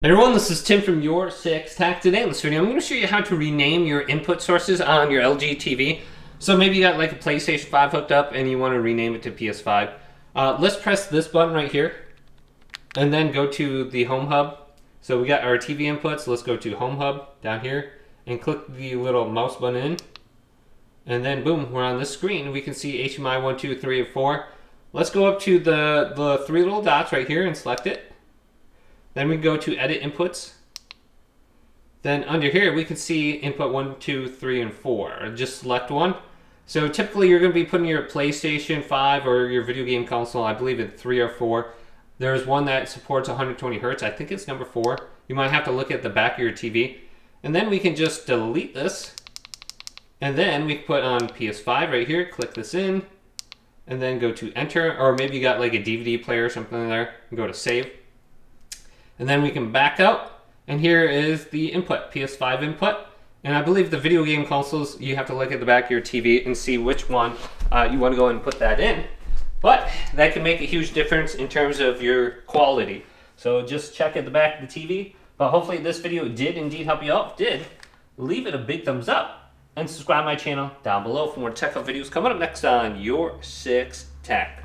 Hey everyone, this is Tim from Your 6 Tech. Today in this video, I'm going to show you how to rename your input sources on your LG TV. So maybe you got like a PlayStation 5 hooked up and you want to rename it to PS5. Let's press this button right here and then go to the Home Hub. So we got our TV inputs. Let's go to Home Hub down here and click the little mouse button in. And then boom, we're on this screen. We can see HDMI 1, 2, 3, and 4. Let's go up to the three little dots right here and select it. Then we go to Edit Inputs. Then under here, we can see input 1, 2, 3, and 4. Just select one. So typically you're going to be putting your PlayStation 5 or your video game console, I believe in 3 or 4. There's one that supports 120 Hertz. I think it's number 4. You might have to look at the back of your TV. And then we can just delete this. And then we put on PS5 right here. Click this in. And then go to Enter. Or maybe you got like a DVD player or something there. And go to Save. And then we can back out, and here is the input, PS5 input. And I believe the video game consoles, you have to look at the back of your TV and see which one you want to go and put that in. But that can make a huge difference in terms of your quality. So just check at the back of the TV. But hopefully this video did indeed help you out. If it did, leave it a big thumbs up and subscribe to my channel down below for more tech videos coming up next on Your 6 Tech.